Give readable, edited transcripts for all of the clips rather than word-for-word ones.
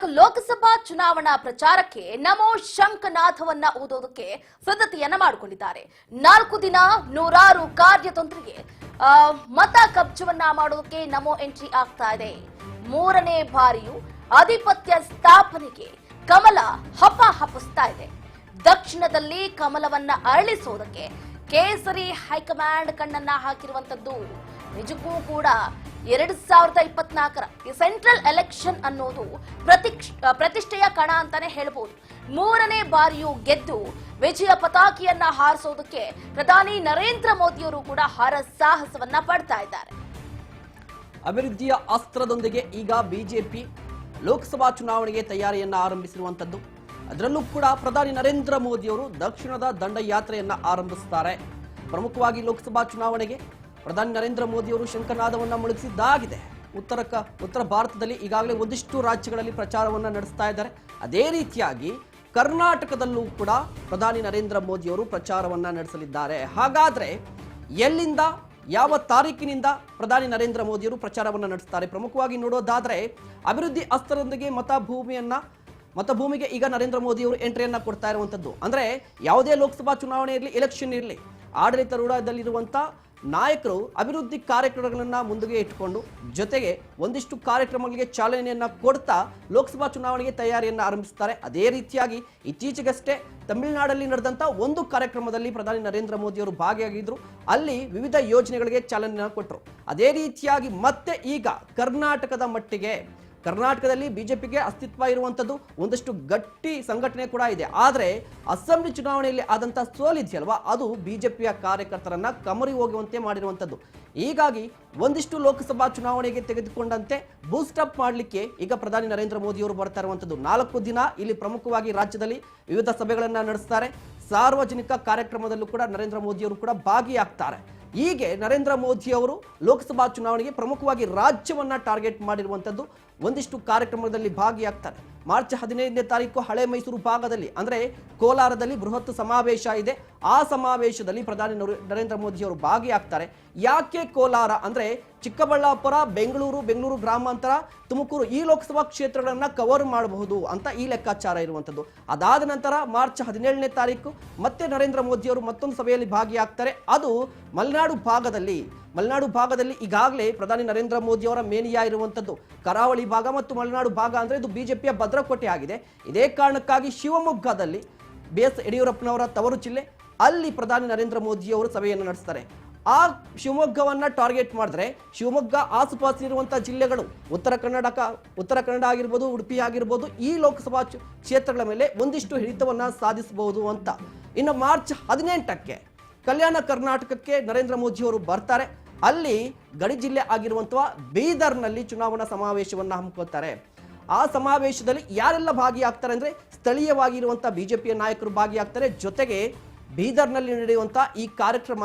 ಲೋಕಸಭಾ ಚುನಾವಣಾ ಪ್ರಚಾರಕ್ಕೆ ನಮೋ ಶಂಖನಾಥವನ್ನ ಓದೋದಕ್ಕೆ ಸಿದ್ಧತೆಯನ್ನ ಮಾಡಿಕೊಂಡಿದ್ದಾರೆ. 4 ದಿನ ನೂರಾರು ಕಾರ್ಯತಂತ್ರಿಗೆ ಮತ ಕಬ್ಜವನ್ನ ಮಾಡೋದಕ್ಕೆ ನಮೋ ಎಂಟ್ರಿ ಆಗ್ತಾ ಇದೆ. 3ನೇ ಬಾರಿಯೂ ಆಧಿಪತ್ಯ ಸ್ಥಾಪನೆಗೆ ಕಮಲ ಹಪ್ಪಿಸ್ತಾ ಇದೆ. ದಕ್ಷಿಣದಲ್ಲಿ ಕಮಲವನ್ನ ಅರಳಿಸೋದಕ್ಕೆ ಕೇಸರಿ ಹೈಕಮಾಂಡ್ ಕಣ್ಣನ್ನ ಹಾಕಿರುವಂತದ್ದು. ನಿಜಕ್ಕೂ ಕೂಡ 2024ರ ಈ ಸೆಂಟ್ರಲ್ ಎಲೆಕ್ಷನ್ ಅನ್ನೋದು ಪ್ರತಿಷ್ಠೆಯ ಕಣ ಅಂತಾನೆ ಹೇಳ್ಬೋದು. 3ನೇ ಬಾರಿಯೂ ಗೆದ್ದು ವಿಜಯ ಪತಾಕೆಯನ್ನ ಹಾರಿಸೋದಕ್ಕೆ ಪ್ರಧಾನಿ ನರೇಂದ್ರ ಮೋದಿಯವರು ಕೂಡ ಹರಸಾಹಸವನ್ನ ಪಡ್ತಾ ಇದ್ದಾರೆ. ಅಭಿವೃದ್ಧಿಯ ಅಸ್ತ್ರದೊಂದಿಗೆ ಈಗ ಬಿಜೆಪಿ ಲೋಕಸಭಾ ಚುನಾವಣೆಗೆ ತಯಾರಿಯನ್ನ ಆರಂಭಿಸಿರುವಂತದ್ದು. ಅದರಲ್ಲೂ ಕೂಡ ಪ್ರಧಾನಿ ನರೇಂದ್ರ ಮೋದಿಯವರು ದಕ್ಷಿಣದ ದಂಡಯಾತ್ರೆಯನ್ನ ಆರಂಭಿಸುತ್ತಾರೆ. ಪ್ರಮುಖವಾಗಿ ಲೋಕಸಭಾ ಚುನಾವಣೆಗೆ ಪ್ರಧಾನಿ ನರೇಂದ್ರ ಮೋದಿಯವರು ಶಂಖನಾದವನ್ನ ಮೊಳಗಿಸಿದ್ದಾಗಿದೆ. ಉತ್ತರ ಭಾರತದಲ್ಲಿ ಈಗಾಗಲೇ ಒಂದಿಷ್ಟು ರಾಜ್ಯಗಳಲ್ಲಿ ಪ್ರಚಾರವನ್ನ ನಡೆಸ್ತಾ ಇದ್ದಾರೆ. ಅದೇ ರೀತಿಯಾಗಿ ಕರ್ನಾಟಕದಲ್ಲೂ ಕೂಡ ಪ್ರಧಾನಿ ನರೇಂದ್ರ ಮೋದಿಯವರು ಪ್ರಚಾರವನ್ನ ನಡೆಸಲಿದ್ದಾರೆ. ಹಾಗಾದ್ರೆ ಎಲ್ಲಿಂದ ಯಾವ ತಾರೀಕಿನಿಂದ ಪ್ರಧಾನಿ ನರೇಂದ್ರ ಮೋದಿಯವರು ಪ್ರಚಾರವನ್ನ ನಡೆಸ್ತಾರೆ? ಪ್ರಮುಖವಾಗಿ ನೋಡೋದಾದ್ರೆ ಅಭಿವೃದ್ಧಿ ಅಸ್ತ್ರದೊಂದಿಗೆ ಮತಭೂಮಿಗೆ ಈಗ ನರೇಂದ್ರ ಮೋದಿಯವರು ಎಂಟ್ರಿಯನ್ನ ಕೊಡ್ತಾ ಇರುವಂತದ್ದು. ಅಂದ್ರೆ ಯಾವುದೇ ಲೋಕಸಭಾ ಚುನಾವಣೆ ಇರಲಿ, ಎಲೆಕ್ಷನ್ ಇರಲಿ, ಆಡಳಿತಾರೂಢದಲ್ಲಿರುವಂತ ನಾಯಕರು ಅಭಿವೃದ್ಧಿ ಕಾರ್ಯಕ್ರಮಗಳನ್ನ ಮುಂದಿಗೆ ಇಟ್ಟುಕೊಂಡು ಜೊತೆಗೆ ಒಂದಿಷ್ಟು ಕಾರ್ಯಕ್ರಮಗಳಿಗೆ ಚಾಲನೆಯನ್ನ ಕೊಡ್ತಾ ಲೋಕಸಭಾ ಚುನಾವಣೆಗೆ ತಯಾರಿಯನ್ನ ಆರಂಭಿಸುತ್ತಾರೆ. ಅದೇ ರೀತಿಯಾಗಿ ಇತ್ತೀಚೆಗಷ್ಟೇ ತಮಿಳುನಾಡಲ್ಲಿ ನಡೆದಂತ ಒಂದು ಕಾರ್ಯಕ್ರಮದಲ್ಲಿ ಪ್ರಧಾನಿ ನರೇಂದ್ರ ಮೋದಿಯವರು ಭಾಗಿಯಾಗಿದ್ರು. ಅಲ್ಲಿ ವಿವಿಧ ಯೋಜನೆಗಳಿಗೆ ಚಾಲನೆಯನ್ನ ಕೊಟ್ಟರು. ಅದೇ ರೀತಿಯಾಗಿ ಮತ್ತೆ ಈಗ ಕರ್ನಾಟಕದ ಮಟ್ಟಿಗೆ ಕರ್ನಾಟಕದಲ್ಲಿ ಬಿಜೆಪಿಗೆ ಅಸ್ತಿತ್ವ ಇರುವಂತದ್ದು, ಒಂದಷ್ಟು ಗಟ್ಟಿ ಸಂಘಟನೆ ಕೂಡ ಇದೆ. ಆದರೆ ಅಸೆಂಬ್ಲಿ ಚುನಾವಣೆಯಲ್ಲಿ ಆದಂತಹ ಸೋಲಿದೆಯಲ್ವಾ, ಅದು ಬಿಜೆಪಿಯ ಕಾರ್ಯಕರ್ತರನ್ನ ಕಮರಿ ಹೋಗುವಂತೆ ಮಾಡಿರುವಂತದ್ದು. ಹೀಗಾಗಿ ಒಂದಿಷ್ಟು ಲೋಕಸಭಾ ಚುನಾವಣೆಗೆ ತೆಗೆದುಕೊಂಡಂತೆ ಬೂಸ್ಟ್ ಅಪ್ ಮಾಡಲಿಕ್ಕೆ ಈಗ ಪ್ರಧಾನಿ ನರೇಂದ್ರ ಮೋದಿಯವರು ಬರ್ತಾ ಇರುವಂತದ್ದು. 4 ದಿನ ಇಲ್ಲಿ ಪ್ರಮುಖವಾಗಿ ರಾಜ್ಯದಲ್ಲಿ ವಿವಿಧ ಸಭೆಗಳನ್ನ ನಡೆಸ್ತಾರೆ. ಸಾರ್ವಜನಿಕ ಕಾರ್ಯಕ್ರಮದಲ್ಲೂ ಕೂಡ ನರೇಂದ್ರ ಮೋದಿಯವರು ಕೂಡ ಭಾಗಿಯಾಗ್ತಾರೆ. ಹೀಗೆ ನರೇಂದ್ರ ಮೋದಿ ಅವರು ಲೋಕಸಭಾ ಚುನಾವಣೆಗೆ ಪ್ರಮುಖವಾಗಿ ರಾಜ್ಯವನ್ನ ಟಾರ್ಗೆಟ್ ಮಾಡಿರುವಂತದ್ದು. ಒಂದಿಷ್ಟು ಕಾರ್ಯಕ್ರಮದಲ್ಲಿ ಭಾಗಿಯಾಗ್ತಾರೆ. ಮಾರ್ಚ್ 15ನೇ ತಾರೀಕು ಹಳೆ ಮೈಸೂರು ಭಾಗದಲ್ಲಿ ಅಂದ್ರೆ ಕೋಲಾರದಲ್ಲಿ ಬೃಹತ್ ಸಮಾವೇಶ ಇದೆ. ಆ ಸಮಾವೇಶದಲ್ಲಿ ಪ್ರಧಾನಿ ನರೇಂದ್ರ ಮೋದಿ ಅವರು ಭಾಗಿಯಾಗ್ತಾರೆ. ಯಾಕೆ ಕೋಲಾರ ಅಂದ್ರೆ ಚಿಕ್ಕಬಳ್ಳಾಪುರ, ಬೆಂಗಳೂರು ಗ್ರಾಮಾಂತರ, ತುಮಕೂರು ಈ ಲೋಕಸಭಾ ಕ್ಷೇತ್ರಗಳನ್ನ ಕವರ್ ಮಾಡಬಹುದು ಅಂತ ಈ ಲೆಕ್ಕಾಚಾರ ಇರುವಂತದ್ದು. ಅದಾದ ನಂತರ ಮಾರ್ಚ್ 17ನೇ ತಾರೀಕು ಮತ್ತೆ ನರೇಂದ್ರ ಮೋದಿ ಅವರು ಮತ್ತೊಂದು ಸಭೆಯಲ್ಲಿ ಭಾಗಿಯಾಗ್ತಾರೆ. ಅದು ಮಲೆನಾಡು ಭಾಗದಲ್ಲಿ ಈಗಾಗಲೇ ಪ್ರಧಾನಿ ನರೇಂದ್ರ ಮೋದಿ ಅವರ ಮೇನಿಯಾ ಇರುವಂತದ್ದು. ಕರಾವಳಿ ಭಾಗ ಮತ್ತು ಮಲೆನಾಡು ಭಾಗ ಅಂದ್ರೆ ಇದು ಬಿಜೆಪಿಯ ಭದ್ರಕೋಟೆ ಆಗಿದೆ. ಇದೇ ಕಾರಣಕ್ಕಾಗಿ ಶಿವಮೊಗ್ಗದಲ್ಲಿ BS ಯಡಿಯೂರಪ್ಪನವರ ತವರು ಜಿಲ್ಲೆ, ಅಲ್ಲಿ ಪ್ರಧಾನಿ ನರೇಂದ್ರ ಮೋದಿ ಅವರು ಸಭೆಯನ್ನು ನಡೆಸ್ತಾರೆ. ಆ ಶಿವಮೊಗ್ಗವನ್ನ ಟಾರ್ಗೆಟ್ ಮಾಡಿದ್ರೆ ಶಿವಮೊಗ್ಗ ಆಸುಪಾಸಿರುವಂತಹ ಜಿಲ್ಲೆಗಳು ಉತ್ತರ ಕನ್ನಡ ಆಗಿರ್ಬೋದು, ಉಡುಪಿ ಆಗಿರ್ಬೋದು, ಈ ಲೋಕಸಭಾ ಕ್ಷೇತ್ರಗಳ ಮೇಲೆ ಒಂದಿಷ್ಟು ಹಿಡಿತವನ್ನ ಸಾಧಿಸಬಹುದು ಅಂತ. ಇನ್ನು ಮಾರ್ಚ್ 18ಕ್ಕೆ ಕಲ್ಯಾಣ ಕರ್ನಾಟಕಕ್ಕೆ ನರೇಂದ್ರ ಮೋದಿ ಅವರು ಬರ್ತಾರೆ. ಅಲ್ಲಿ ಗಡಿ ಜಿಲ್ಲೆ ಆಗಿರುವಂತಹ ಬೀದರ್ನಲ್ಲಿ ಚುನಾವಣಾ ಸಮಾವೇಶವನ್ನ ಹಮ್ಮಿಕೊಳ್ತಾರೆ. ಆ ಸಮಾವೇಶದಲ್ಲಿ ಯಾರೆಲ್ಲ ಭಾಗಿಯಾಗ್ತಾರೆ ಅಂದ್ರೆ ಸ್ಥಳೀಯವಾಗಿರುವಂತಹ ಬಿಜೆಪಿಯ ನಾಯಕರು ಭಾಗಿಯಾಗ್ತಾರೆ. ಜೊತೆಗೆ ಬೀದರ್ನಲ್ಲಿ ನಡೆಯುವಂತಹ ಈ ಕಾರ್ಯಕ್ರಮ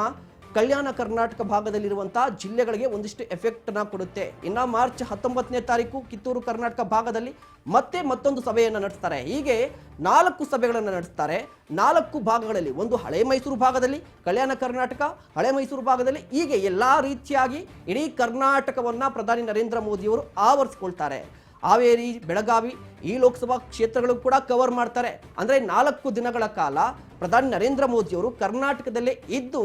ಕಲ್ಯಾಣ ಕರ್ನಾಟಕ ಭಾಗದಲ್ಲಿರುವಂತಹ ಜಿಲ್ಲೆಗಳಿಗೆ ಒಂದಿಷ್ಟು ಎಫೆಕ್ಟ್ ಅನ್ನ ಕೊಡುತ್ತೆ. ಇನ್ನು ಮಾರ್ಚ್ 19ನೇ ತಾರೀಕು ಕಿತ್ತೂರು ಕರ್ನಾಟಕ ಭಾಗದಲ್ಲಿ ಮತ್ತೊಂದು ಸಭೆಯನ್ನು ನಡೆಸ್ತಾರೆ. ಹೀಗೆ 4 ಸಭೆಗಳನ್ನು ನಡೆಸ್ತಾರೆ. 4 ಭಾಗಗಳಲ್ಲಿ, ಒಂದು ಹಳೆ ಮೈಸೂರು ಭಾಗದಲ್ಲಿ, ಕಲ್ಯಾಣ ಕರ್ನಾಟಕ, ಹಳೆ ಮೈಸೂರು ಭಾಗದಲ್ಲಿ, ಹೀಗೆ ಎಲ್ಲಾ ರೀತಿಯಾಗಿ ಇಡೀ ಕರ್ನಾಟಕವನ್ನ ಪ್ರಧಾನಿ ನರೇಂದ್ರ ಮೋದಿಯವರು ಆವರಿಸಿಕೊಳ್ತಾರೆ. ಹಾವೇರಿ, ಬೆಳಗಾವಿ ಈ ಲೋಕಸಭಾ ಕ್ಷೇತ್ರಗಳು ಕೂಡ ಕವರ್ ಮಾಡ್ತಾರೆ. ಅಂದ್ರೆ 4 ದಿನಗಳ ಕಾಲ ಪ್ರಧಾನಿ ನರೇಂದ್ರ ಮೋದಿಯವರು ಕರ್ನಾಟಕದಲ್ಲೇ ಇದ್ದು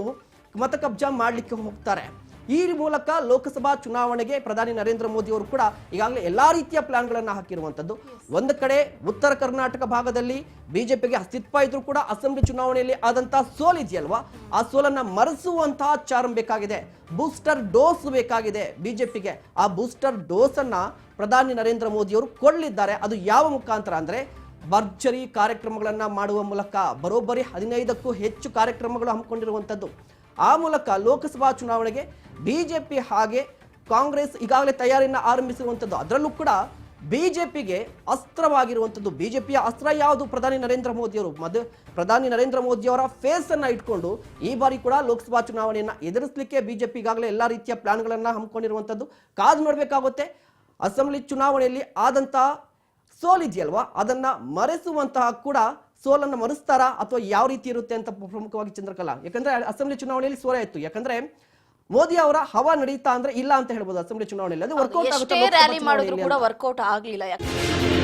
ಮತ ಕಬ್ಜಾ ಮಾಡಲಿಕ್ಕೆ ಹೋಗ್ತಾರೆ. ಈ ಮೂಲಕ ಲೋಕಸಭಾ ಚುನಾವಣೆಗೆ ಪ್ರಧಾನಿ ನರೇಂದ್ರ ಮೋದಿ ಅವರು ಕೂಡ ಈಗಾಗಲೇ ಎಲ್ಲಾ ರೀತಿಯ ಪ್ಲಾನ್ಗಳನ್ನ ಹಾಕಿರುವಂತದ್ದು. ಒಂದು ಕಡೆ ಉತ್ತರ ಕರ್ನಾಟಕ ಭಾಗದಲ್ಲಿ ಬಿಜೆಪಿಗೆ ಅಸ್ತಿತ್ವ ಇದ್ರೂ ಕೂಡ ಅಸೆಂಬ್ಲಿ ಚುನಾವಣೆಯಲ್ಲಿ ಆದಂತಹ ಸೋಲಿದೆಯಲ್ವಾ, ಆ ಸೋಲನ್ನ ಮರೆಸುವಂತಹ ಚಾರ್ಮ್ ಬೇಕಾಗಿದೆ, ಬೂಸ್ಟರ್ ಡೋಸ್ ಬೇಕಾಗಿದೆ ಬಿಜೆಪಿಗೆ. ಆ ಬೂಸ್ಟರ್ ಡೋಸ್ ಅನ್ನ ಪ್ರಧಾನಿ ನರೇಂದ್ರ ಮೋದಿ ಅವರು ಕೊಡಲಿದ್ದಾರೆ. ಅದು ಯಾವ ಮುಖಾಂತರ ಅಂದ್ರೆ ಭರ್ಜರಿ ಕಾರ್ಯಕ್ರಮಗಳನ್ನ ಮಾಡುವ ಮೂಲಕ. ಬರೋಬ್ಬರಿ 15ಕ್ಕೂ ಹೆಚ್ಚು ಕಾರ್ಯಕ್ರಮಗಳು ಹಮ್ಮಿಕೊಂಡಿರುವಂತದ್ದು. ಆ ಮೂಲಕ ಲೋಕಸಭಾ ಚುನಾವಣೆಗೆ ಬಿಜೆಪಿ ಹಾಗೆ ಕಾಂಗ್ರೆಸ್ ಈಗಾಗಲೇ ತಯಾರಿಯನ್ನು ಆರಂಭಿಸಿರುವಂಥದ್ದು. ಅದರಲ್ಲೂ ಕೂಡ ಬಿಜೆಪಿಗೆ ಅಸ್ತ್ರವಾಗಿರುವಂಥದ್ದು. ಬಿಜೆಪಿಯ ಅಸ್ತ್ರ ಯಾವುದು? ಪ್ರಧಾನಿ ನರೇಂದ್ರ ಮೋದಿಯವರ ಫೇಸ್ ಅನ್ನ ಇಟ್ಕೊಂಡು ಈ ಬಾರಿ ಕೂಡ ಲೋಕಸಭಾ ಚುನಾವಣೆಯನ್ನ ಎದುರಿಸಲಿಕ್ಕೆ ಬಿಜೆಪಿ ಈಗಾಗಲೇ ಎಲ್ಲಾ ರೀತಿಯ ಪ್ಲಾನ್ಗಳನ್ನ ಹಮ್ಮಿಕೊಂಡಿರುವಂಥದ್ದು. ಕಾದು ನೋಡಬೇಕಾಗುತ್ತೆ. ಅಸೆಂಬ್ಲಿ ಚುನಾವಣೆಯಲ್ಲಿ ಆದಂತಹ ಸೋಲಿದೆಯಲ್ವಾ, ಅದನ್ನ ಮರೆಸುವಂತಹ ಕೂಡ ಸೋಲನ್ನು ಮರೆಸ್ತಾರಾ ಅಥವಾ ಯಾವ ರೀತಿ ಇರುತ್ತೆ ಅಂತ ಪ್ರಮುಖವಾಗಿ ಚಂದ್ರಕಲಾ. ಯಾಕಂದ್ರೆ ಅಸೆಂಬ್ಲಿ ಚುನಾವಣೆಯಲ್ಲಿ ಸೋಲೆ ಇತ್ತು. ಯಾಕಂದ್ರೆ ಮೋದಿ ಅವರ ಹವಾ ನಡೀತಾ ಅಂದ್ರೆ ಇಲ್ಲ ಅಂತ ಹೇಳ್ಬೋದು ಅಸೆಂಬ್ಲಿ ಚುನಾವಣೆಯಲ್ಲಿ. ಅದು ವರ್ಕೌಟ್ ಆಗುತ್ತೆ, ರ್ಯಾಲಿ ಮಾಡಿದ್ರು ಕೂಡ ವರ್ಕೌಟ್ ಆಗ್ಲಿಲ್ಲ. ಯಾಕಂದ್ರೆ